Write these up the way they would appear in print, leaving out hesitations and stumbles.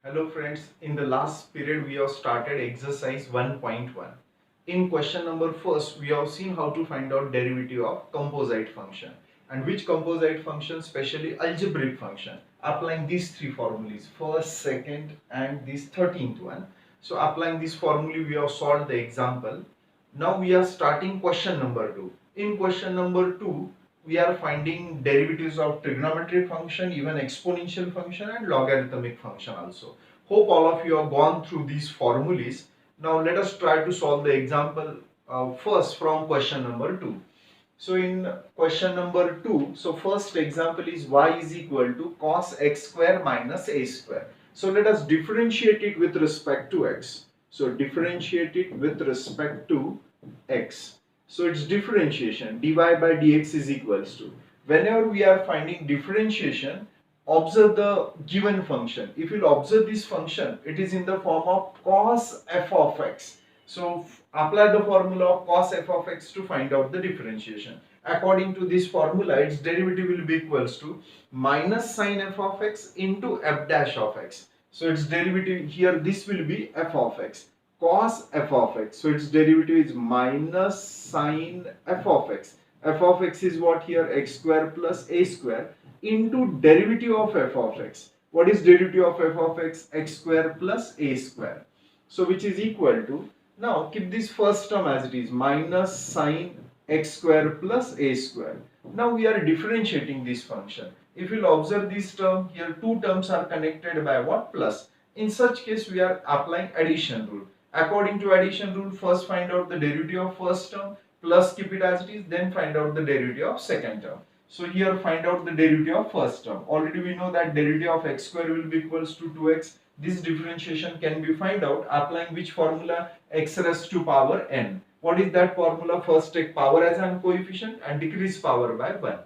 Hello friends, in the last period we have started exercise 1.1. In question number first, we have seen how to find out derivative of composite function and which composite function, especially algebraic function, applying these three formulas, first, second and this 13th one. So applying this formula we have solved the example. Now we are starting question number 2. In question number 2, we are finding derivatives of trigonometric function, even exponential function and logarithmic function also. Hope all of you have gone through these formulas. Now let us try to solve the example first from question number 2. So in question number 2, so first example is y is equal to cos x square minus a square. So let us differentiate it with respect to x. So differentiate it with respect to x. So its differentiation dy by dx is equals to, whenever we are finding differentiation, observe the given function. If you observe this function, it is in the form of cos f of x. So apply the formula of cos f of x to find out the differentiation. According to this formula, its derivative will be equals to minus sine f of x into f dash of x. So its derivative here, this will be f of x, cos f of x. So its derivative is minus sine f of x. F of x is what here? X square plus a square into derivative of f of x. What is derivative of f of x? X square plus a square. So which is equal to, now keep this first term as it is, minus sine x square plus a square. Now we are differentiating this function. If you will observe this term, here two terms are connected by what? Plus. In such case we are applying addition rule. According to addition rule, first find out the derivative of first term, plus keep it as it is, then find out the derivative of second term. So here find out the derivative of first term. Already we know that derivative of x square will be equals to 2x. This differentiation can be find out applying which formula? X raised to power n. What is that formula? First take power as an coefficient and decrease power by 1.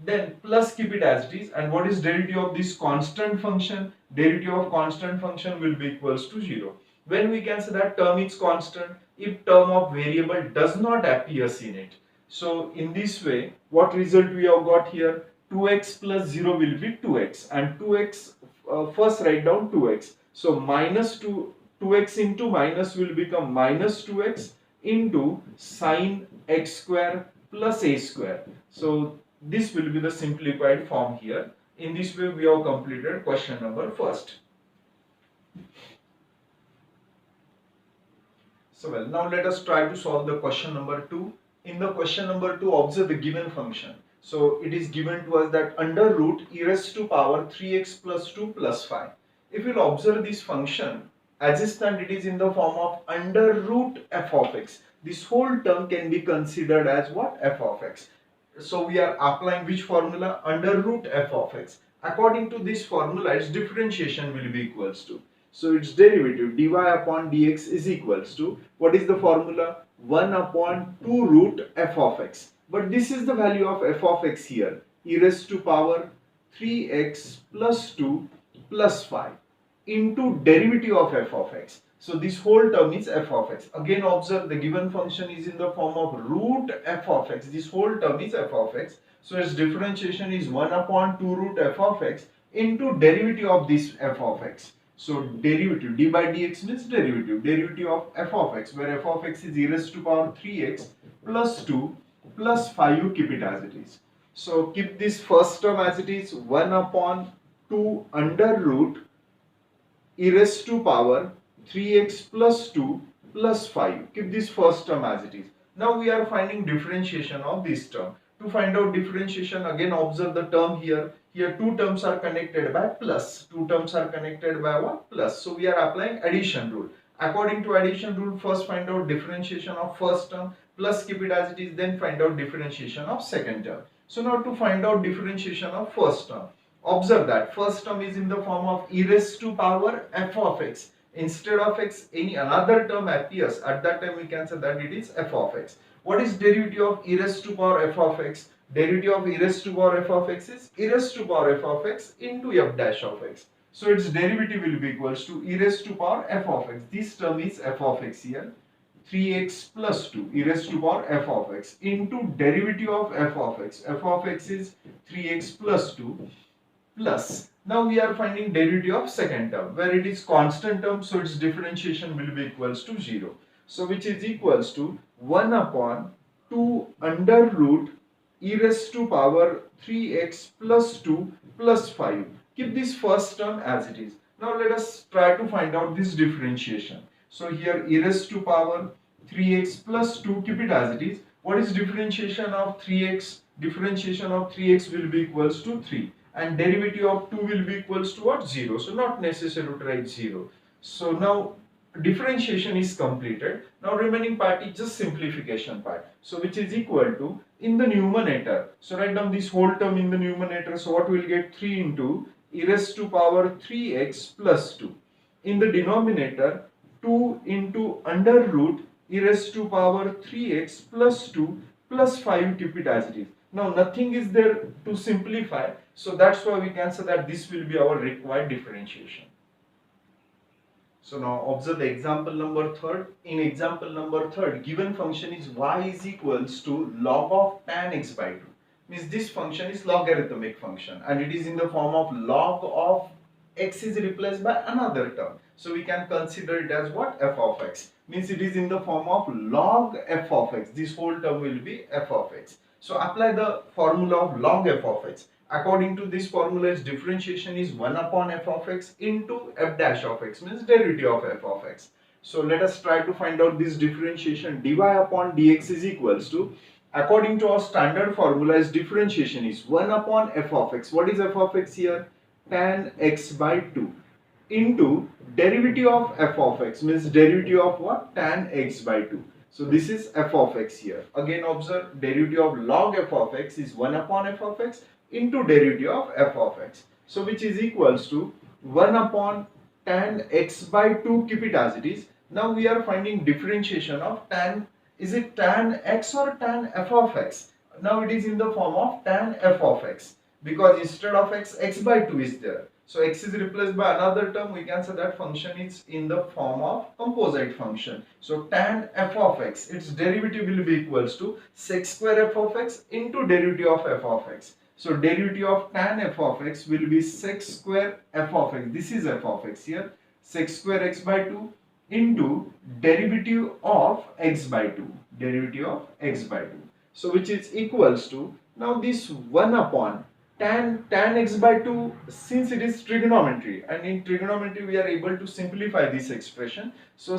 Then plus keep it as it is, and what is derivative of this constant function? Derivative of constant function will be equals to 0. When we can say that term is constant, if term of variable does not appears in it. So in this way, what result we have got here? 2x plus 0 will be 2x, and 2x, first write down 2x. So minus 2x into minus will become minus 2x into sine x square plus a square. So this will be the simplified form here. In this way we have completed question number first. So well, now let us try to solve the question number 2. In the question number 2, observe the given function. So it is given to us that under root e raised to power 3x plus 2 plus 5. If you will observe this function, as it stands, it is in the form of under root f of x. This whole term can be considered as what? F of x. So we are applying which formula? Under root f of x. According to this formula, its differentiation will be equals to, so its derivative dy upon dx is equals to, what is the formula? 1 upon 2 root f of x. But this is the value of f of x here, e raised to power 3x plus 2 plus 5 into derivative of f of x. So this whole term is f of x. Again observe, the given function is in the form of root f of x. This whole term is f of x. So its differentiation is 1 upon 2 root f of x into derivative of this f of x. So derivative, d by dx means derivative of f of x, where f of x is e raised to power 3x plus 2 plus 5, you keep it as it is. So keep this first term as it is, 1 upon 2 under root e raised to power 3x plus 2 plus 5. Keep this first term as it is. Now we are finding differentiation of this term. To find out differentiation, again observe the term here. Here two terms are connected by plus. Two terms are connected by what? Plus. So we are applying addition rule. According to addition rule, first find out differentiation of first term, plus keep it as it is, then find out differentiation of second term. So now to find out differentiation of first term, observe that first term is in the form of e raised to power f of x. Instead of x, any another term appears. At that time we can say that it is f of x. What is derivative of e raised to power f of x? Derivative of e raised to power f of x is e raised to power f of x into f dash of x. So its derivative will be equals to e raised to power f of x. This term is f of x here. 3x plus 2 e raised to power f of x into derivative of f of x. F of x is 3x plus 2 plus. Now we are finding derivative of second term where it is constant term, so its differentiation will be equals to 0. So which is equals to 1 upon 2 under root e raised to power 3x plus 2 plus 5. Keep this first term as it is. Now let us try to find out this differentiation. So here e raised to power 3x plus 2, keep it as it is. What is differentiation of 3x? Differentiation of 3x will be equals to 3 and derivative of 2 will be equals to what? 0. So not necessary to write 0. So now differentiation is completed. Now remaining part is just simplification part. So which is equal to in the numerator. So write down this whole term in the numerator. So what we will get 3 into e raised to power 3x plus 2. In the denominator 2 into under root e raised to power 3x plus 2 plus 5, keep it as it is. Now nothing is there to simplify, so that's why we can say that this will be our required differentiation. So now observe the example number 3rd. In example number 3rd, given function is y is equals to log of tan x by 2. Means this function is logarithmic function and it is in the form of log of x is replaced by another term. So we can consider it as what? F of x. Means it is in the form of log f of x. This whole term will be f of x. So apply the formula of log f of x. According to this formula, its differentiation is 1 upon f of x into f dash of x, means derivative of f of x. So let us try to find out this differentiation. dy upon dx is equals to, according to our standard formula, its differentiation is 1 upon f of x. What is f of x here? Tan x by 2 into derivative of f of x, means derivative of what? Tan x by 2. So this is f of x here. Again observe, derivative of log f of x is 1 upon f of x into derivative of f of x. So which is equals to 1 upon tan x by 2, keep it as it is. Now we are finding differentiation of tan, is it tan x or tan f of x? Now it is in the form of tan f of x because instead of x, x by 2 is there. So x is replaced by another term, we can say that function is in the form of composite function. So tan f of x, its derivative will be equals to sec square f of x into derivative of f of x. So derivative of tan f of x will be sec square f of x. This is f of x here. Sec square x by 2 into derivative of x by 2. Derivative of x by 2. So which is equals to, now this 1 upon tan x by 2, since it is trigonometry and in trigonometry we are able to simplify this expression. So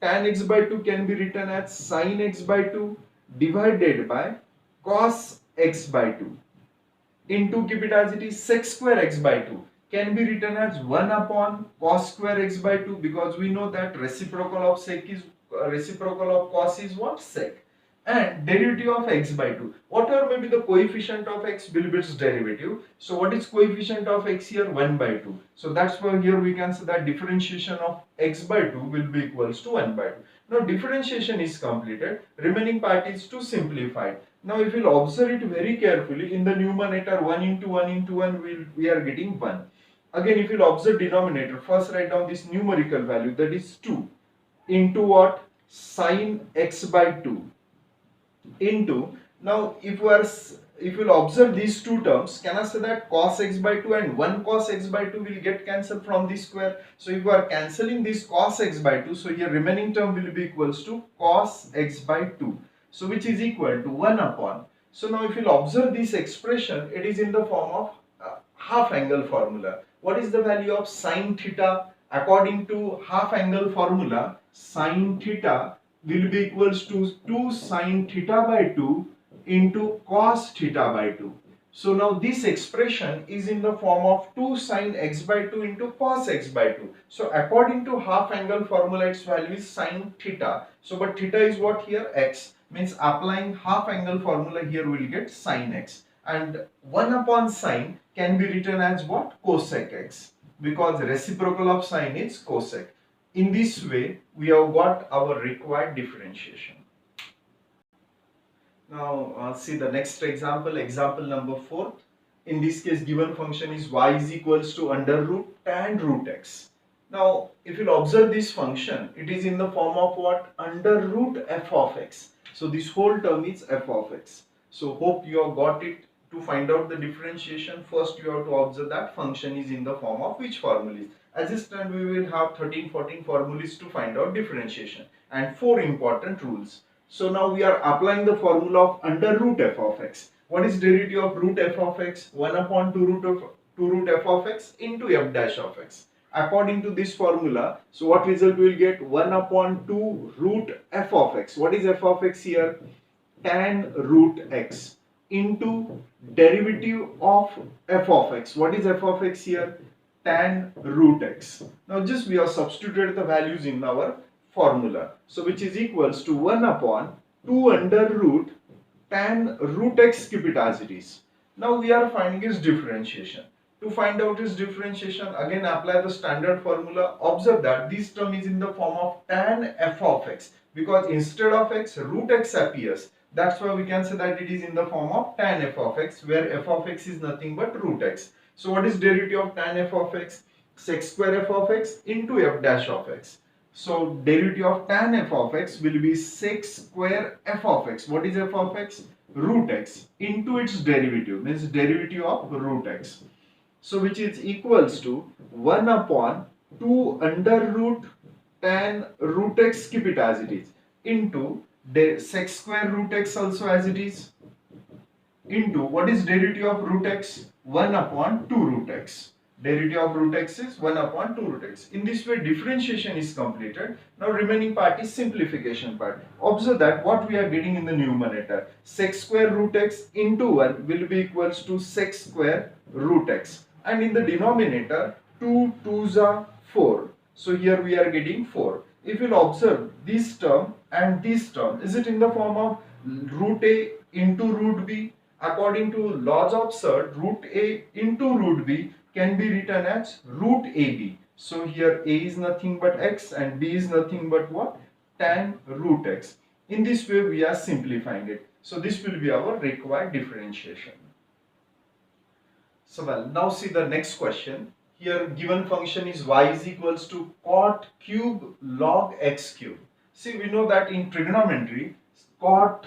tan x by 2 can be written as sin x by 2 divided by cos x by 2 into, keep it as it is, sec square x by 2 can be written as 1 upon cos square x by 2 because we know that reciprocal of sec is reciprocal of cos is what? Sec. And derivative of x by 2, whatever may be the coefficient of x will be its derivative. So what is coefficient of x here? 1 by 2. So that's why here we can say that differentiation of x by 2 will be equals to 1 by 2. Now differentiation is completed, remaining part is to simplify. Now if you observe it very carefully, in the numerator 1 into 1 into 1 we are getting 1. Again if you observe denominator, first write down this numerical value, that is 2 into what? Sin x by 2 into, now if you will observe these two terms, can I say that cos x by 2 and 1 cos x by 2 will get cancelled from this square. So if you are cancelling this cos x by 2, so here remaining term will be equals to cos x by 2. So which is equal to 1 upon. So now if you will observe this expression, it is in the form of half angle formula. What is the value of sin theta? According to half angle formula, sin theta will be equals to 2 sin theta by 2 into cos theta by 2. So now this expression is in the form of 2 sin x by 2 into cos x by 2. So according to half angle formula, its value is sin theta. So but theta is what here? X. Means applying half angle formula here we will get sin x. And 1 upon sin can be written as what? Cosec x. Because reciprocal of sin is cosec. In this way, we have got our required differentiation. Now, see the next example, example number 4. In this case, given function is y is equals to under root tan root x. Now, if you observe this function, it is in the form of what? Under root f of x. So, this whole term is f of x. So, hope you have got it To find out the differentiation, first you have to observe that function is in the form of which formulas. As this time we will have 13-14 formulas to find out differentiation and 4 important rules. So now we are applying the formula of under root f of x. What is derivative of root f of x? 1 upon 2 root f of x into f dash of x. According to this formula, so what result we will get? 1 upon 2 root f of x. What is f of x here? Tan root x into derivative of f of x. What is f of x here? Tan root x. Now just we have substituted the values in our formula. So which is equals to 1 upon 2 under root tan root x, keep it as it is. Now we are finding its differentiation. To find out its differentiation, again apply the standard formula. Observe that this term is in the form of tan f of x, because instead of x, root x appears. That's why we can say that it is in the form of tan f of x, where f of x is nothing but root x. So what is derivative of tan f of x? Sec square f of x into f dash of x. So derivative of tan f of x will be sec square f of x. What is f of x? Root x into its derivative, means derivative of root x. So which is equals to 1 upon 2 under root tan root x, keep it as it is, into sec square root x also as it is, into what is derivative of root x? 1 upon 2 root x. Derivative of root x is 1 upon 2 root x. In this way differentiation is completed. Now remaining part is simplification part. Observe that what we are getting in the numerator, sec square root x into 1 will be equals to sec square root x, and in the denominator 2 2s are 4. So here we are getting 4. If you will observe this term and this term, is it in the form of root a into root b? According to laws of surd, root a into root b can be written as root ab. So here a is nothing but x and b is nothing but what? Tan root x. In this way we are simplifying it. So this will be our required differentiation. So well, now see the next question. Here given function is y is equals to cot cube log x cube. See, we know that in trigonometry cot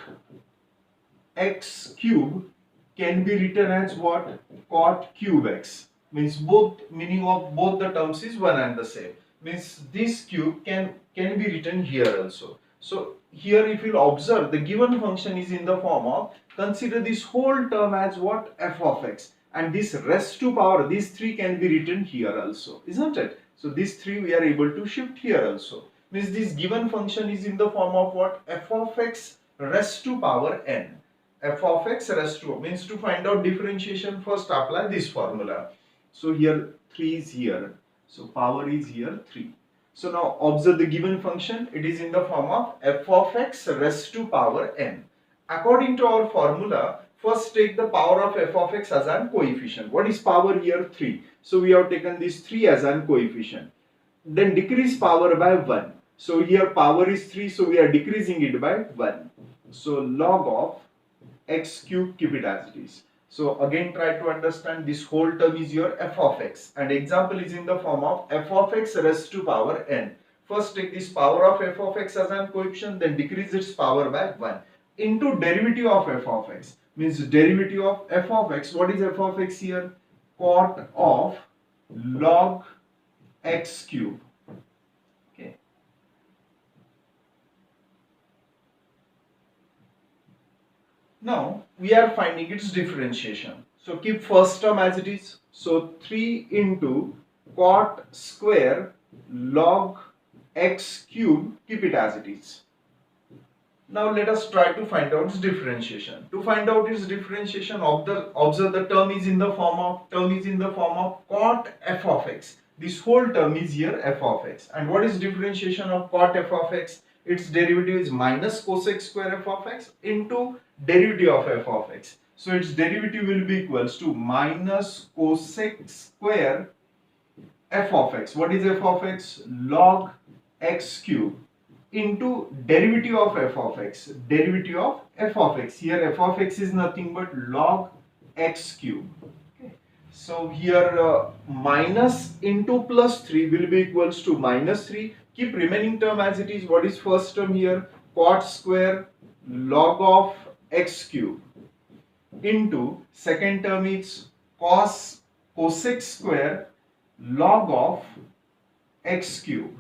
x cube can be written as what? Cot cube x. Means both meaning of both the terms is one and the same. Means this cube can be written here also. So here if you observe, the given function is in the form of, consider this whole term as what? F of x, and this rest to power, these three can be written here also, isn't it? So these three we are able to shift here also. Means this given function is in the form of what? F of x rest to power n. F of x rest to, means to find out differentiation, first apply this formula. So here 3 is here, so power is here 3. So now observe the given function, it is in the form of f of x rest to power n. According to our formula, first take the power of f of x as an coefficient. What is power here? 3. So we have taken this 3 as an coefficient. Then decrease power by 1. So here power is 3, so we are decreasing it by 1. So log of x cube, keep it as it is. So again try to understand, this whole term is your f of x, and example is in the form of f of x raised to power n. First take this power of f of x as an coefficient, then decrease its power by 1 into derivative of f of x, means derivative of f of x. What is f of x here? Cot of log x cube. Okay. Now we are finding its differentiation. So keep first term as it is. So 3 into cot square log x cube, keep it as it is. Now let us try to find out its differentiation. To find out its differentiation, observe the term is in the form of cot f of x. This whole term is here f of x. And what is differentiation of cot f of x? Its derivative is minus cosec square f of x into derivative of f of x. So its derivative will be equals to minus cosec square f of x. What is f of x? Log x cube into derivative of f of x. Derivative of f of x. Here f of x is nothing but log x cube. Okay. So here minus into plus 3 will be equals to minus 3. Keep remaining term as it is. What is first term here? Cot square log of x cube into second term is cosec square log of x cube.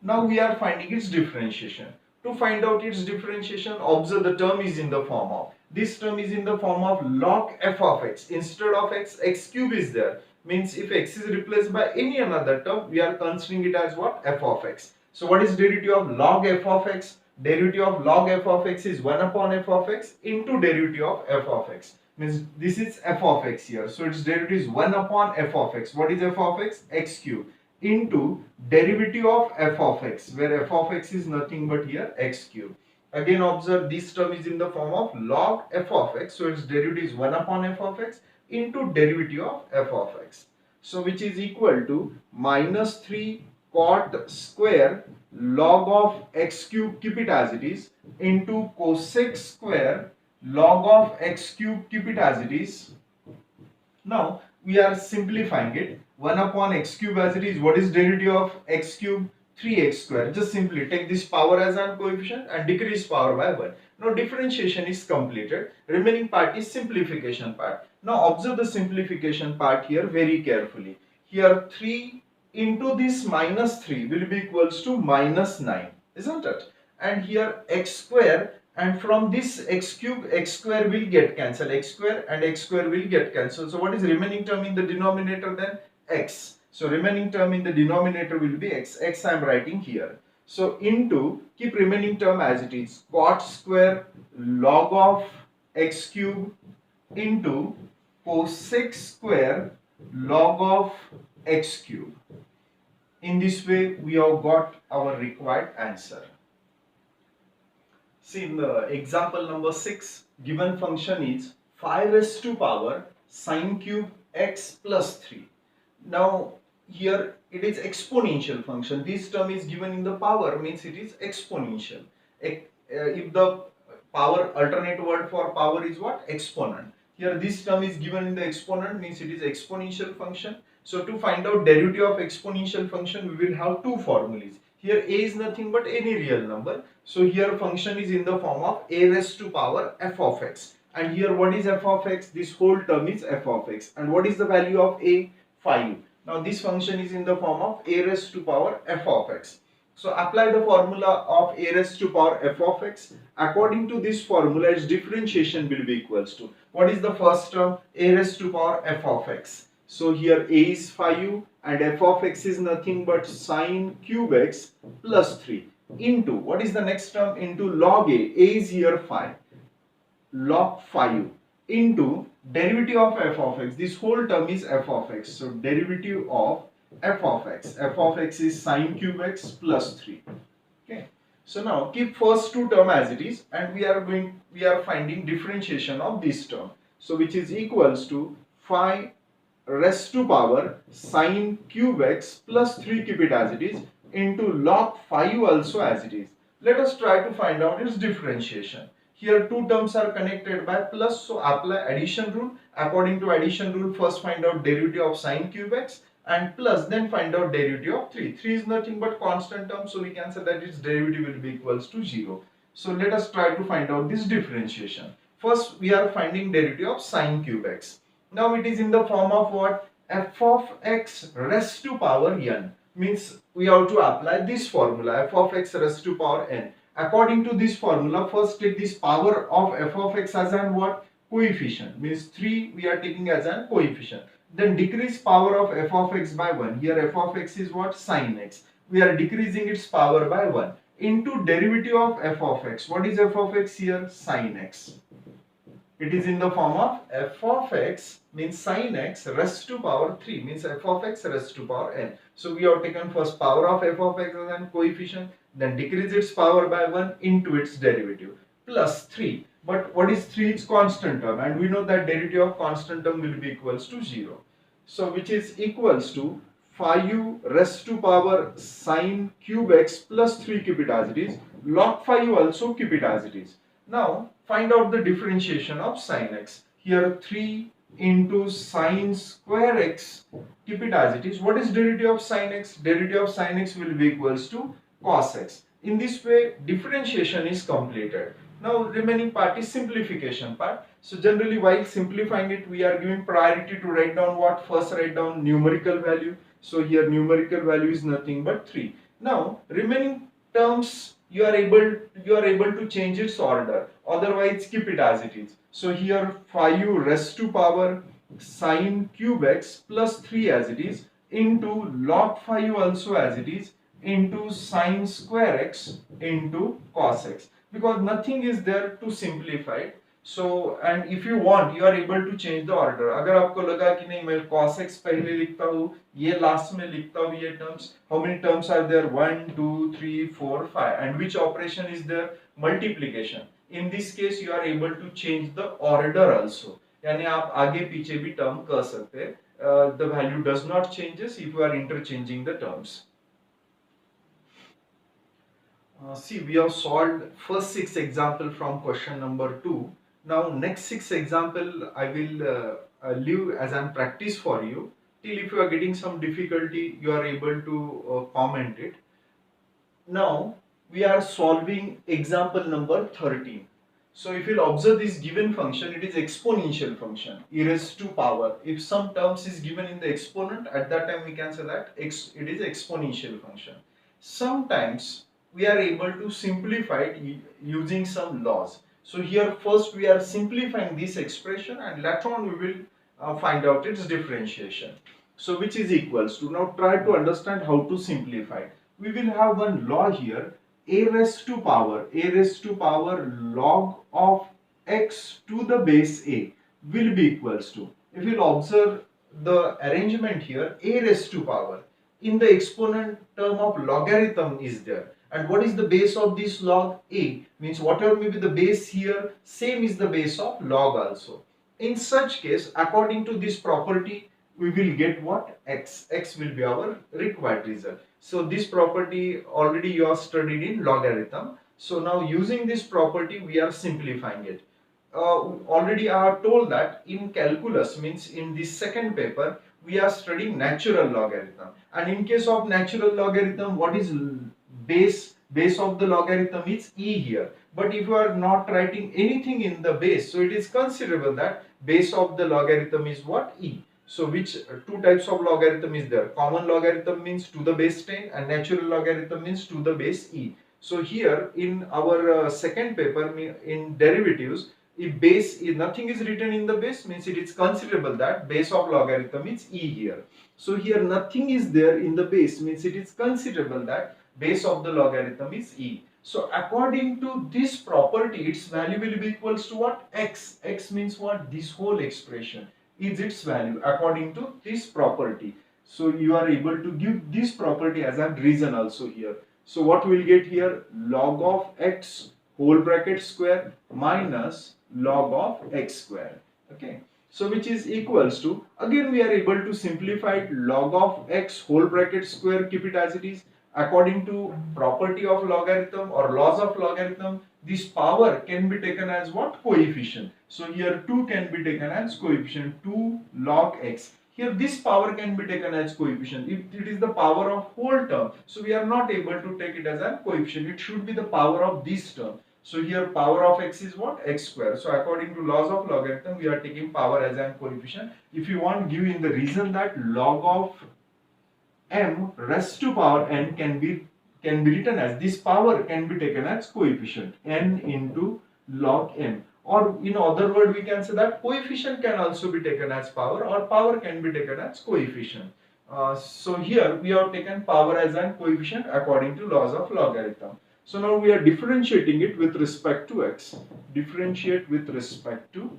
Now we are finding its differentiation. To find out its differentiation, observe the term is in the form of, this term is in the form of log f of x. Instead of x, x cube is there. Means if x is replaced by any another term, we are considering it as what? F of x. So what is derivative of log f of x? Derivative of log f of x is 1 upon f of x into derivative of f of x. Means this is f of x here. So its derivative is 1 upon f of x. What is f of x? X cube into derivative of f of x, where f of x is nothing but here x cube. Again observe this term is in the form of log f of x, so its derivative is 1 upon f of x into derivative of f of x. So which is equal to minus 3 cot square log of x cube, keep it as it is, into cosec square log of x cube, keep it as it is. Now we are simplifying it. 1 upon x cube as it is. What is derivative of x cube? 3x square. Just simply take this power as a coefficient and decrease power by 1. Now differentiation is completed. Remaining part is simplification part. Now observe the simplification part here very carefully. Here 3 into this minus 3 will be equals to minus 9, isn't it? And here x square, and from this x cube, x square will get cancelled, x square and x square will get cancelled. So what is remaining term in the denominator then? X. So remaining term in the denominator will be x. X I am writing here. So into, keep remaining term as it is, cot square log of x cube into cosec square log of x cube. In this way we have got our required answer. See, in the example number 6, given function is 5 raised to power sine cube x plus 3. Now here it is exponential function. This term is given in the power, means it is exponential. If the power, alternate word for power is what? Exponent. Here this term is given in the exponent, means it is exponential function. So to find out derivative of exponential function, we will have two formulas. Here a is nothing but any real number. So here function is in the form of a raised to power f of x. And here what is f of x? This whole term is f of x. And what is the value of a? 5. Now this function is in the form of a raised to power f of x. So apply the formula of a raised to power f of x. According to this formula, its differentiation will be equals to, what is the first term? A raised to power f of x. So here a is 5 and f of x is nothing but sine cube x plus 3 into, what is the next term? Into log a. A is here 5. Log 5 into derivative of f of x. This whole term is f of x. So derivative of f of x. F of x is sine cube x plus 3. Okay. So now keep first two term as it is, and we are finding differentiation of this term. So which is equals to 5 raised to power sine cube x plus 3, keep it as it is, into log 5 also as it is. Let us try to find out its differentiation. Here two terms are connected by plus, so apply addition rule. According to addition rule, first find out derivative of sine cube x and plus, then find out derivative of 3. 3 is nothing but constant term, so we can say that its derivative will be equals to 0. So let us try to find out this differentiation. First we are finding derivative of sine cube x. Now it is in the form of what? F of x raised to power n. Means we have to apply this formula, f of x raised to power n. According to this formula, first take this power of f of x as an what? Coefficient. Means 3 we are taking as an coefficient. Then decrease power of f of x by 1. Here f of x is what? Sine x. We are decreasing its power by 1 into derivative of f of x. What is f of x here? Sine x. It is in the form of f of x, means sine x raised to power 3, means f of x raised to power n. So we have taken first power of f of x as an coefficient, then decrease its power by 1 into its derivative, plus 3. But what is 3? It's constant term, and we know that derivative of constant term will be equals to 0. So which is equals to 5 raised to power sine cube x plus 3, keep it as it is, log 5 also keep it as it is. Now find out the differentiation of sine x. Here 3 into sine square x, keep it as it is. What is derivative of sine x? Derivative of sine x will be equals to cos x. In this way differentiation is completed. Now remaining part is simplification part. So generally while simplifying it, we are giving priority to write down what? First write down numerical value. So here numerical value is nothing but 3. Now remaining terms you are able to change its order. Otherwise keep it as it is. So here 5 raised to power sine cube x plus 3 as it is into log 5 also as it is into sine square x into cos x, because nothing is there to simplify it. So and if you want you are able to change the order. अगर आपको लगा कि नहीं मैं cos x पहले लिखता हूँ ये लास्ट में लिखता हूँ ये terms, how many terms are there? 1 2 3 4 5, and which operation is there? Multiplication. In this case you are able to change the order also, यानी आप आगे पीछे भी term कर सकते हैं. The value does not changes if you are interchanging the terms. See, we have solved first 6 example from question number 2. Now next 6 example I will leave as an practice for you, till if you are getting some difficulty you are able to comment it. Now we are solving example number 13. So if you'll observe this given function, it is exponential function, e raised to power. If some terms is given in the exponent, at that time we can say that it is exponential function. Sometimes we are able to simplify it using some laws. So here first we are simplifying this expression, and later on we will find out its differentiation. So which is equals to, now try to understand how to simplify. We will have one law here, a raised to power log of x to the base a will be equals to, if you will observe the arrangement here, a raised to power in the exponent term of logarithm is there, and what is the base of this log? A, means whatever may be the base here, same is the base of log also. In such case, according to this property, we will get what? X. X will be our required result. So this property already you have studied in logarithm. So now using this property we are simplifying it. Already I have told that in calculus, means in this second paper, we are studying natural logarithm, and in case of natural logarithm, what is base of the logarithm is e here. But if you are not writing anything in the base, so it is considerable that base of the logarithm is what? E. So which two types of logarithm is there? Common logarithm means to the base 10, and natural logarithm means to the base e. So here in our second paper in derivatives, if base is nothing is written in the base, means it is considerable that base of logarithm is e here. So here nothing is there in the base, means it is considerable that base of the logarithm is e. So according to this property, its value will be equals to what? X. X means what? This whole expression is its value according to this property. So you are able to give this property as a reason also here. So what we will get here? Log of x whole bracket square minus log of x square. Okay. So which is equals to, again we are able to simplify it, log of x whole bracket square, keep it as it is. According to property of logarithm or laws of logarithm, this power can be taken as what? Coefficient. So here 2 can be taken as coefficient, 2 log x. Here this power can be taken as coefficient. If it is the power of whole term, so we are not able to take it as a coefficient. It should be the power of this term. So here power of x is what? X square. So according to laws of logarithm, we are taking power as a coefficient. If you want, give in the reason that log of m raised to power n can be written as, this power can be taken as coefficient, n into log m. Or in other word, we can say that coefficient can also be taken as power, or power can be taken as coefficient. So here we have taken power as an coefficient according to laws of logarithm. So now we are differentiating it with respect to x. Differentiate with respect to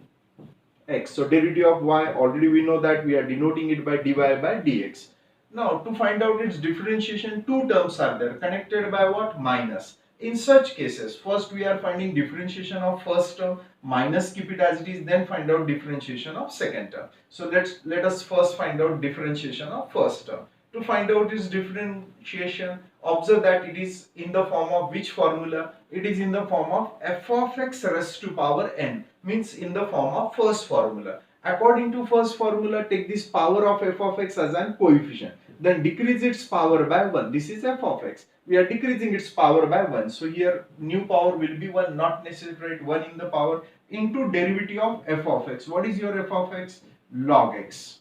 x. So derivative of y, already we know that we are denoting it by dy by dx. Now to find out its differentiation, two terms are there connected by what? Minus. In such cases, first we are finding differentiation of first term, minus, keep it as it is, then find out differentiation of second term. So let us first find out differentiation of first term. To find out its differentiation, observe that it is in the form of which formula? It is in the form of f of x raised to power n, means in the form of first formula. According to first formula, take this power of f of x as an coefficient, then decrease its power by 1. This is f of x. We are decreasing its power by 1. So here new power will be 1, not necessary to write 1 in the power. into derivative of f of x. What is your f of x? Log x.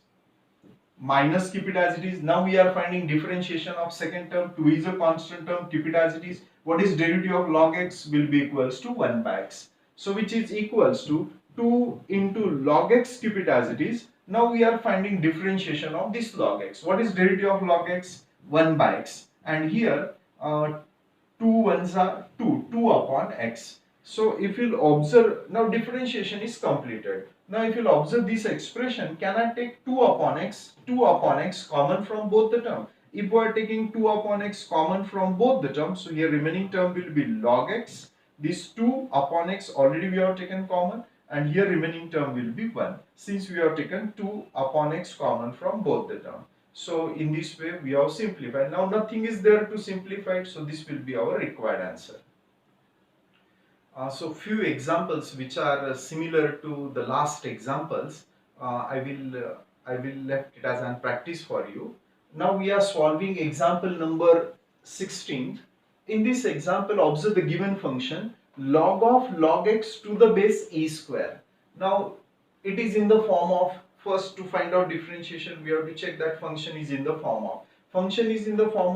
Minus, keep it as it is. Now we are finding differentiation of second term. 2 is a constant term, keep it as it is. What is derivative of log x? Will be equals to 1 by x. So which is equals to 2 into log x, keep it as it is. Now we are finding differentiation of this log x. What is derivative of log x? 1 by x. And here 2 ones are 2, 2 upon x. So if you'll observe, now differentiation is completed. Now if you'll observe this expression, can I take 2 upon x common from both the terms? If we are taking 2 upon x common from both the terms, so here remaining term will be log x. This 2 upon x already we have taken common, and here remaining term will be 1, since we have taken 2 upon x common from both the terms. So in this way we have simplified. Now nothing is there to simplify it, so this will be our required answer. So few examples which are similar to the last examples, I will left it as an practice for you. Now we are solving example number 16. In this example, observe the given function log of log x to the base e square. Now it is in the form of, first to find out differentiation we have to check that function is in the form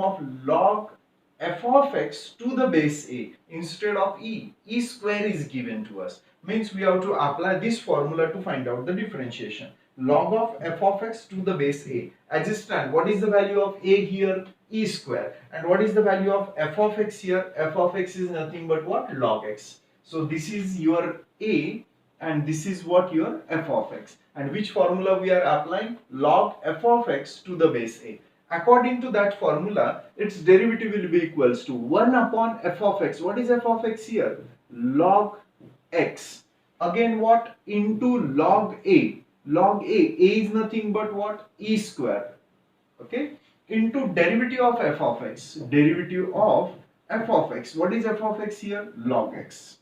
of log f of x to the base a instead of e square is given to us, means we have to apply this formula to find out the differentiation. Log of f of x to the base a, as it stands, what is the value of a here? E square. And what is the value of f of x here? F of x is nothing but what? Log x. So this is your a and this is what your f of x. And which formula we are applying? Log f of x to the base a. According to that formula, its derivative will be equals to 1 upon f of x. What is f of x here? Log x. Again what? Into log a. Log a is nothing but what? E square. Okay? Into derivative of f of x. Derivative of f of x. What is f of x here? Log x.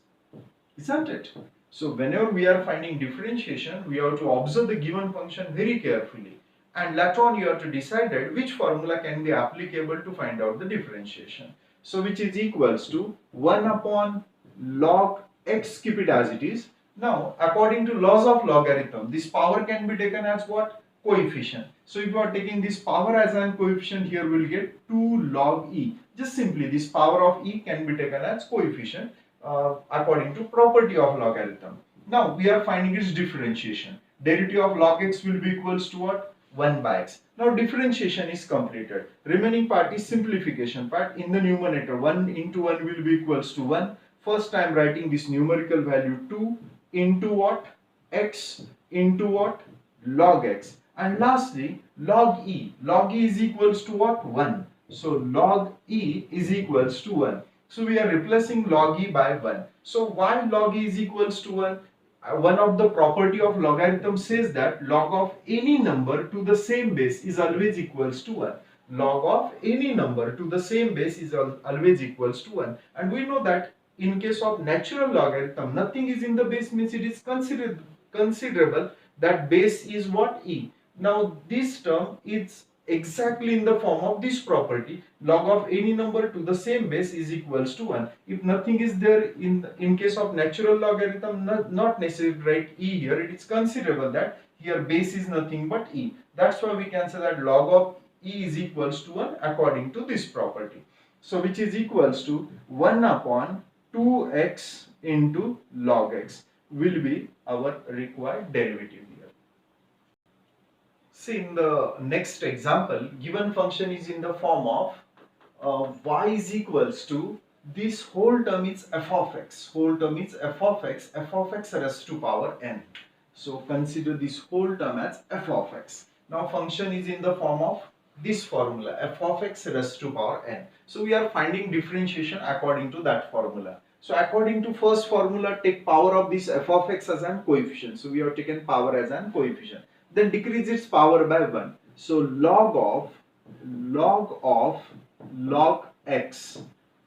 Isn't it? So whenever we are finding differentiation, we have to observe the given function very carefully. And later on you have to decide which formula can be applicable to find out the differentiation. So which is equals to 1 upon log x, keep it as it is. Now according to laws of logarithm, this power can be taken as what? Coefficient. So if you are taking this power as an coefficient, here we will get 2 log e. Just simply this power of e can be taken as coefficient according to property of logarithm. Now we are finding its differentiation. Derivative of log x will be equals to what? 1 by x. Now differentiation is completed. Remaining part is simplification part. In the numerator, 1 into 1 will be equals to 1. First I am writing this numerical value 2 into what? X into what? Log x. And lastly, log e. Log e is equals to what? 1. So log e is equals to 1. So we are replacing log e by 1. So why log e is equals to 1? One of the property of logarithm says that log of any number to the same base is always equals to 1. Log of any number to the same base is always equals to 1. And we know that in case of natural logarithm, nothing is in the base, means it is considerable that base is what? E. Now this term is exactly in the form of this property, log of any number to the same base is equals to 1. If nothing is there in case of natural logarithm, not necessary to write e here, it is considerable that here base is nothing but e. That's why we can say that log of e is equals to 1 according to this property. So which is equals to 1 upon 2x into log x will be our required derivative here. See, in the next example, given function is in the form of y is equals to, this whole term is f of x. Whole term is f of x raised to power n. So consider this whole term as f of x. Now function is in the form of this formula, f of x raised to power n. So we are finding differentiation according to that formula. So according to first formula, take power of this f of x as an coefficient. So we have taken power as an coefficient. Then decrease its power by 1. So log of log x.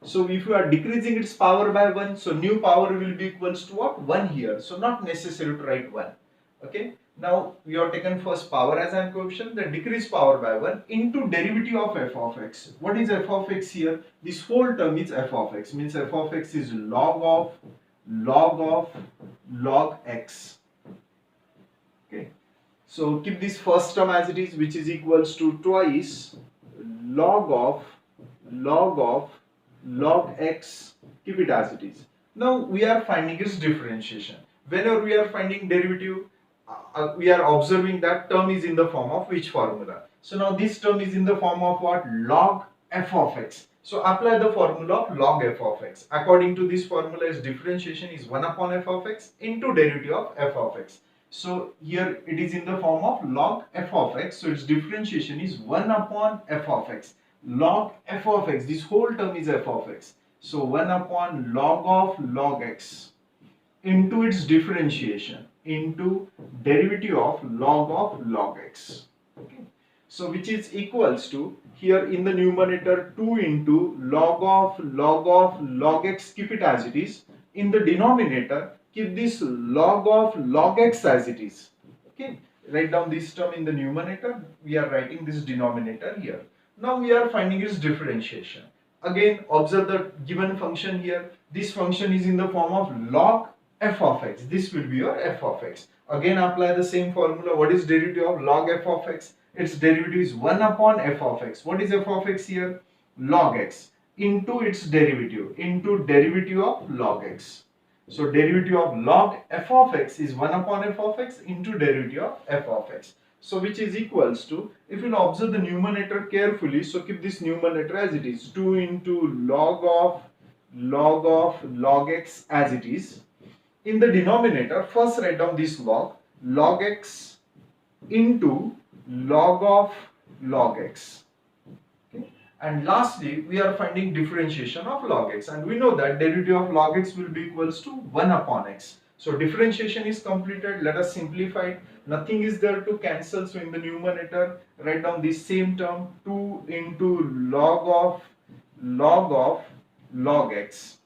So if you are decreasing its power by 1, so new power will be equals to what? 1 here. So not necessary to write 1. Okay. Now we have taken first power as an coefficient, then decrease power by 1 into derivative of f of x. What is f of x here? This whole term is f of x, means f of x is log of log of log x. Okay. So keep this first term as it is, which is equals to twice log of log x. Keep it as it is. Now we are finding its differentiation. Whenever we are finding derivative, we are observing that term is in the form of which formula. So now this term is in the form of what? Log f of x. So apply the formula of log f of x. According to this formula, its differentiation is 1 upon f of x into derivative of f of x. So here it is in the form of log f of x. So its differentiation is 1 upon f of x. Log f of x, this whole term is f of x. So 1 upon log of log x into its differentiation into derivative of log x. Okay. So which is equals to, here in the numerator, 2 into log of log x, keep it as it is. In the denominator, keep this log of log x as it is. Okay, write down this term in the numerator, we are writing this denominator here. Now we are finding its differentiation. Again, observe the given function here. This function is in the form of log f of x. This will be your f of x. Again, apply the same formula. What is derivative of log f of x? Its derivative is 1 upon f of x. What is f of x here? Log x into its derivative, into derivative of log x. So derivative of log f of x is 1 upon f of x into derivative of f of x. So which is equals to, if you observe the numerator carefully, so keep this numerator as it is, 2 into log of log x as it is. In the denominator, first write down this log x into log of log x. Okay. And lastly, we are finding differentiation of log x, and we know that derivative of log x will be equals to 1 upon x. So differentiation is completed. Let us simplify it. Nothing is there to cancel, so in the numerator write down this same term, 2 into log of log x.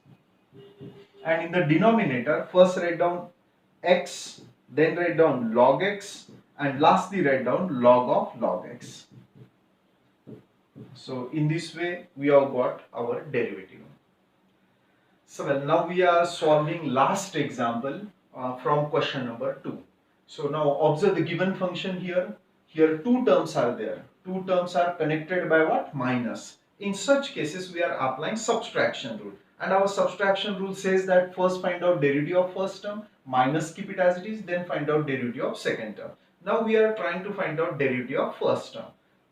And in the denominator, first write down x, then write down log x, and lastly write down log of log x. So in this way we have got our derivative. So well, now we are solving last example from question number 2. So now observe the given function here. Here two terms are there. Two terms are connected by what? Minus. In such cases we are applying subtraction rule. And our subtraction rule says that first find out derivative of first term, minus keep it as it is, then find out derivative of second term. Now we are trying to find out derivative of first term.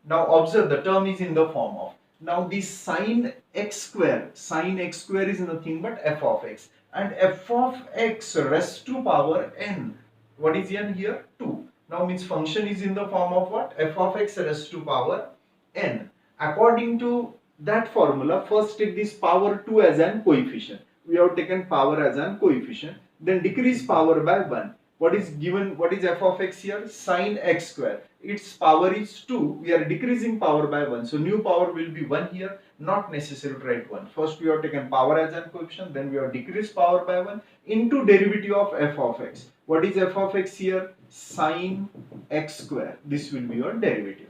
Now observe the term is in the form of, now this sine x square is nothing but f of x, and f of x raised to power n. What is n here? 2. Now means function is in the form of what? F of x raised to power n. According to that formula, first take this power 2 as an coefficient. We have taken power as an coefficient. Then decrease power by 1. What is given? What is f of x here? Sine x square. Its power is 2. We are decreasing power by 1. So new power will be 1 here. Not necessary to write 1. First we have taken power as an coefficient. Then we have decreased power by 1 into derivative of f of x. What is f of x here? Sine x square. This will be your derivative.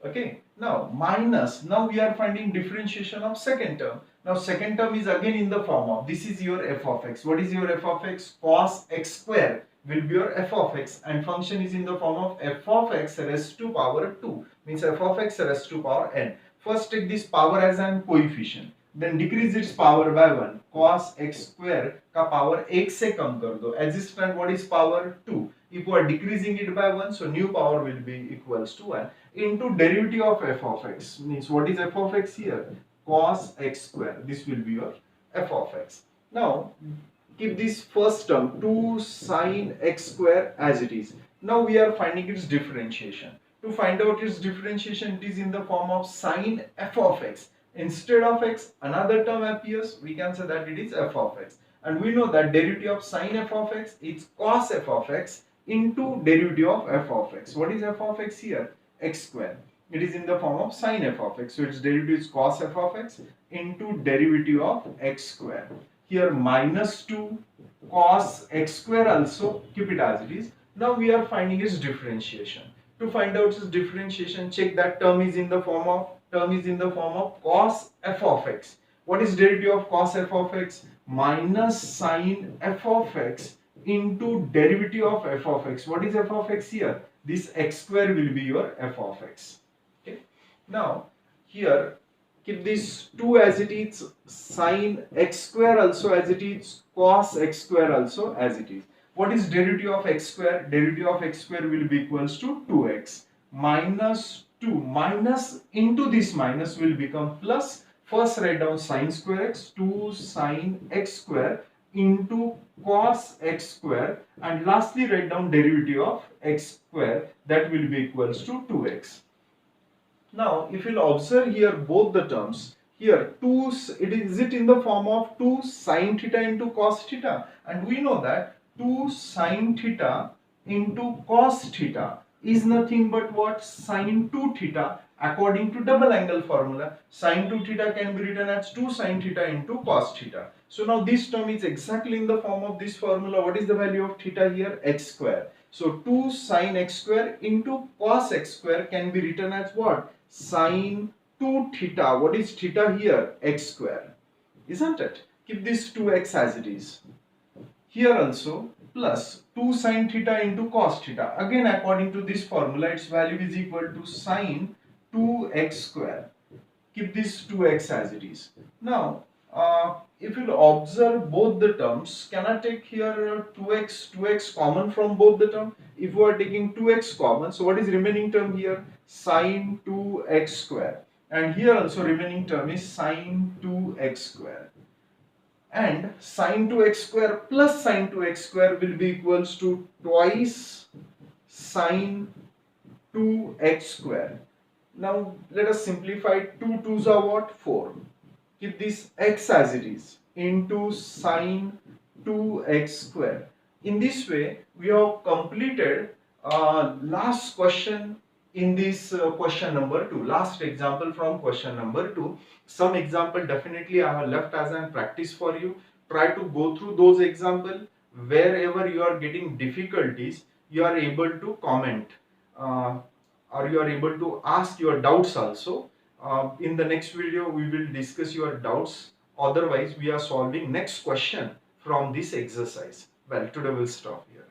Okay. Now minus. Now we are finding differentiation of second term. Now second term is again in the form of, this is your f of x. What is your f of x? Cos x square will be your f of x, and function is in the form of f of x raised to power 2, means f of x raised to power n. First take this power as an coefficient, then decrease its power by 1. Cos x square का power 1 से कम कर दो. Existent what is power 2. If we are decreasing it by 1, so new power will be equals to 1 into derivative of f of x. Means what is f of x here? Cos x square. This will be your f of x. Now keep this first term 2 sine x square as it is. Now we are finding its differentiation. To find out its differentiation, it is in the form of sine f of x. Instead of x, another term appears. We can say that it is f of x. And we know that derivative of sine f of x is cos f of x into derivative of f of x. What is f of x here? X square. It is in the form of sine f of x. So its derivative is cos f of x into derivative of x square. Here minus 2 cos x square also, keep it as it is. Now we are finding its differentiation. To find out its differentiation, check that term is in the form of cos f of x. What is derivative of cos f of x? Minus sine f of x into derivative of f of x. What is f of x here? This x square will be your f of x. Okay. Now here keep this 2 as it is, sine x square also as it is, cos x square also as it is. What is derivative of x square? Derivative of x square will be equals to 2x minus 2 minus into this minus will become plus. First write down sine square x, 2 sine x square into cos x square, and lastly write down derivative of x square, that will be equals to 2x. Now, if you'll observe here both the terms, here 2, is it in the form of 2 sine theta into cos theta, and we know that 2 sine theta into cos theta is nothing but what? Sine 2 theta. According to double angle formula, sine 2 theta can be written as 2 sine theta into cos theta. So now this term is exactly in the form of this formula. What is the value of theta here? X square. So 2 sine x square into cos x square can be written as what? Sine 2 theta. What is theta here? X square. Isn't it? Keep this 2x as it is. Here also plus 2 sine theta into cos theta. Again according to this formula, its value is equal to sine 2x square. Keep this 2x as it is. Now if you observe both the terms, can I take here 2x common from both the terms? If we are taking 2x common, so what is remaining term here? Sine 2x square. And here also remaining term is sine 2x square. And sine 2x square plus sine 2x square will be equals to twice sine 2x square. Now let us simplify. 2 2s are what? 4. Keep this x as it is into sine 2x square. In this way we have completed last question in this question number 2, last example from question number 2. Some example definitely I have left as an practice for you. Try to go through those examples. Wherever you are getting difficulties, you are able to comment or you are able to ask your doubts also. In the next video we will discuss your doubts. Otherwise we are solving next question from this exercise. Well, today we'll stop here.